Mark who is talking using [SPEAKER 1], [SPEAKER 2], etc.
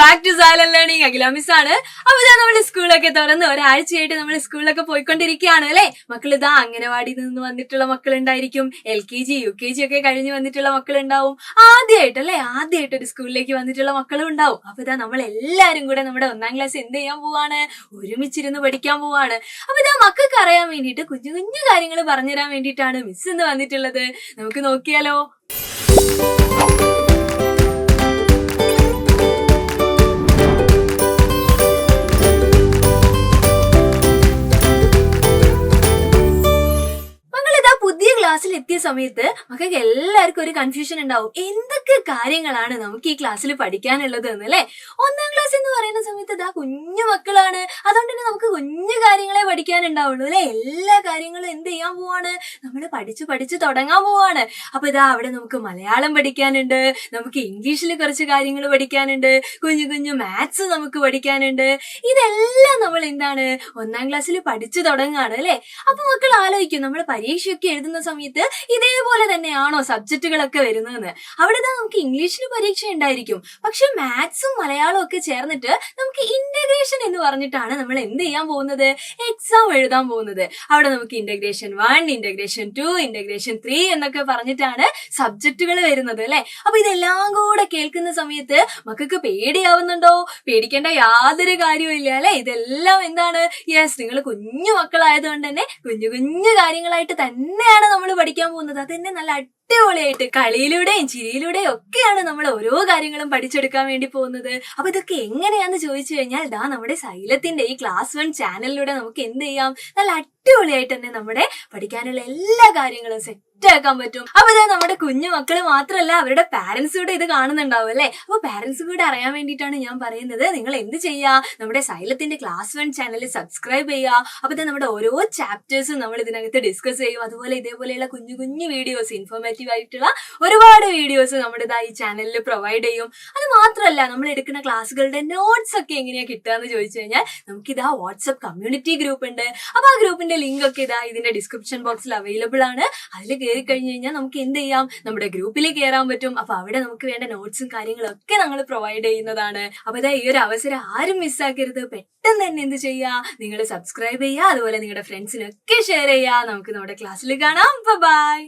[SPEAKER 1] Back to silent learning. Akhila miss ആണ്. അപ്പൊ ഇതാ നമ്മള് സ്കൂളൊക്കെ തുറന്ന് ഒരാഴ്ചയായിട്ട് നമ്മൾ സ്കൂളിലൊക്കെ പോയിക്കൊണ്ടിരിക്കുകയാണ് അല്ലെ. മക്കൾ ഇതാ അംഗനവാടിയിൽ നിന്ന് വന്നിട്ടുള്ള മക്കളുണ്ടായിരിക്കും, LKG UKG ഒക്കെ കഴിഞ്ഞ് വന്നിട്ടുള്ള മക്കളുണ്ടാവും, ആദ്യമായിട്ട് ഒരു സ്കൂളിലേക്ക് വന്നിട്ടുള്ള മക്കളും ഉണ്ടാവും. അപ്പൊ ഇതാ നമ്മൾ എല്ലാരും കൂടെ നമ്മുടെ 1ാം ക്ലാസ് എന്ത് ചെയ്യാൻ പോവാണ്, ഒരുമിച്ചിരുന്ന് പഠിക്കാൻ പോവാണ്. അപ്പൊ ഇതാ മക്കൾക്ക് അറിയാൻ വേണ്ടിയിട്ട് കുഞ്ഞു കുഞ്ഞു കാര്യങ്ങൾ പറഞ്ഞുതരാൻ വേണ്ടിയിട്ടാണ് മിസ് ഇന്ന് വന്നിട്ടുള്ളത്. നമുക്ക് നോക്കിയാലോ. പുതിയ ക്ലാസ്സിൽ എത്തിയ സമയത്ത് മക്കൾക്ക് എല്ലാവർക്കും ഒരു കൺഫ്യൂഷൻ ഉണ്ടാവും, എന്തൊക്കെ കാര്യങ്ങളാണ് നമുക്ക് ഈ ക്ലാസ്സിൽ പഠിക്കാനുള്ളത് എന്ന് അല്ലെ. 1ാം ക്ലാസ് എന്ന് പറയുന്ന സമയത്ത് ഇതാ കുഞ്ഞു മക്കളാണ്, അതുകൊണ്ട് തന്നെ നമുക്ക് കുഞ്ഞു കാര്യങ്ങളെ പഠിക്കാനുണ്ടാവുള്ളൂ അല്ലെ. എല്ലാ കാര്യങ്ങളും എന്ത് ചെയ്യാൻ പോവാണ്, നമ്മൾ പഠിച്ച് തുടങ്ങാൻ പോവാണ്. അപ്പൊ ഇതാ അവിടെ നമുക്ക് മലയാളം പഠിക്കാനുണ്ട്, നമുക്ക് ഇംഗ്ലീഷിൽ കുറച്ച് കാര്യങ്ങൾ പഠിക്കാനുണ്ട്, കുഞ്ഞു കുഞ്ഞു മാത്സ് നമുക്ക് പഠിക്കാനുണ്ട്. ഇതെല്ലാം നമ്മൾ എന്താണ് 1ാം ക്ലാസ്സിൽ പഠിച്ചു തുടങ്ങുകയാണ് അല്ലെ. അപ്പൊ മക്കൾ ആലോചിക്കും, നമ്മൾ പരീക്ഷയൊക്കെ എഴുതുന്ന സമയത്ത് ഇതേപോലെ തന്നെയാണോ സബ്ജക്റ്റുകളൊക്കെ വരുന്നതെന്ന്. അവിടെ നമുക്ക് ഇംഗ്ലീഷിന് പരീക്ഷ ഉണ്ടായിരിക്കും, പക്ഷെ മാത്സും മലയാളവും ഒക്കെ ചേർന്നിട്ട് നമുക്ക് ഇന്റഗ്രേഷൻ എന്ന് പറഞ്ഞിട്ടാണ് നമ്മൾ എന്ത് ചെയ്യാൻ പോകുന്നത്, എക്സാം എഴുതാൻ പോകുന്നത്. അവിടെ നമുക്ക് ഇന്റഗ്രേഷൻ 1, ഇന്റഗ്രേഷൻ 2, ഇന്റഗ്രേഷൻ 3 എന്നൊക്കെ പറഞ്ഞിട്ടാണ് സബ്ജക്റ്റുകൾ വരുന്നത് അല്ലെ. അപ്പൊ ഇതെല്ലാം കൂടെ കേൾക്കുന്ന സമയത്ത് മക്കൾക്ക് പേടിയാവുന്നുണ്ടോ? പേടിക്കേണ്ട യാതൊരു കാര്യവും ഇല്ല അല്ലെ. ഇതെല്ലാം എന്താണ്, യെസ്, നിങ്ങൾ കുഞ്ഞു മക്കളായതുകൊണ്ട് തന്നെ കുഞ്ഞു കുഞ്ഞു കാര്യങ്ങളായിട്ട് തന്നെയാണ് നമ്മൾ പഠിക്കാൻ പോകുന്നത്. അത് തന്നെ നല്ല അടിപൊളിയായിട്ട് കളിയിലൂടെയും ചിരിയിലൂടെയും ഒക്കെയാണ് നമ്മൾ ഓരോ കാര്യങ്ങളും പഠിച്ചെടുക്കാൻ വേണ്ടി പോകുന്നത്. അപ്പൊ ഇതൊക്കെ എങ്ങനെയാന്ന് ചോദിച്ചു കഴിഞ്ഞാൽ ദാ നമ്മുടെ സൈലത്തിന്റെ ഈ ക്ലാസ് 1 ചാനലിലൂടെ നമുക്ക് എന്ത് ചെയ്യാം, നല്ല അടിപൊളിയായിട്ട് തന്നെ നമ്മുടെ പഠിക്കാനുള്ള എല്ലാ കാര്യങ്ങളും സെറ്റാക്കാൻ പറ്റും. അപ്പൊ ഇതാ നമ്മുടെ കുഞ്ഞു മക്കള് മാത്രമല്ല, അവരുടെ പാരന്റ്സ് കൂടെ ഇത് കാണുന്നുണ്ടാവും അല്ലെ. അപ്പൊ പാരന്റ്സ് കൂടെ അറിയാൻ വേണ്ടിയിട്ടാണ് ഞാൻ പറയുന്നത്, നിങ്ങൾ എന്ത് ചെയ്യാ, നമ്മുടെ സൈലത്തിന്റെ ക്ലാസ് 1 ചാനൽ സബ്സ്ക്രൈബ് ചെയ്യുക. അപ്പൊ നമ്മുടെ ഓരോ ചാപ്റ്റേഴ്സും നമ്മൾ ഇതിനകത്ത് ഡിസ്കസ് ചെയ്യും. അതുപോലെ ഇതേപോലെയുള്ള കുഞ്ഞു കുഞ്ഞു വീഡിയോസ്, ഇൻഫോർമേറ്റീവ് ആയിട്ടുള്ള ഒരുപാട് വീഡിയോസ് നമ്മുടെ ഈ ചാനലിൽ പ്രൊവൈഡ് ചെയ്യും. അത് മാത്രമല്ല, നമ്മൾ എടുക്കുന്ന ക്ലാസ്സുകളുടെ നോട്ട്സ് ഒക്കെ എങ്ങനെയാ കിട്ടുകയെന്ന് ചോദിച്ചു കഴിഞ്ഞാൽ നമുക്കിതാ വാട്സ്ആപ്പ് കമ്മ്യൂണിറ്റി ഗ്രൂപ്പ് ഉണ്ട്. അപ്പൊ ആ ഗ്രൂപ്പിന്റെ ലിങ്ക് ഒക്കെ ഇതാ ഇതിന്റെ ഡിസ്ക്രിപ്ഷൻ ബോക്സിൽ അവൈലബിൾ ആണ്. അതിൽ കയറി കഴിഞ്ഞു കഴിഞ്ഞാൽ നമുക്ക് എന്ത് ചെയ്യാം, നമ്മുടെ ഗ്രൂപ്പിൽ കയറാൻ പറ്റും. അപ്പൊ അവിടെ നമുക്ക് വേണ്ട നോട്ട്സും കാര്യങ്ങളും ഒക്കെ നമ്മൾ പ്രൊവൈഡ് ചെയ്യുന്നതാണ്. അപ്പൊ ഇതാ ഈ ഒരു അവസരം ആരും മിസ്സാക്കരുത്. പെട്ടെന്ന് തന്നെ എന്ത് ചെയ്യുക, നിങ്ങൾ സബ്സ്ക്രൈബ് ചെയ്യുക, അതുപോലെ നിങ്ങളുടെ ഫ്രണ്ട്സിനൊക്കെ ഷെയർ ചെയ്യുക. നമുക്ക് നമ്മുടെ ക്ലാസ്സിൽ കാണാം. ബൈ.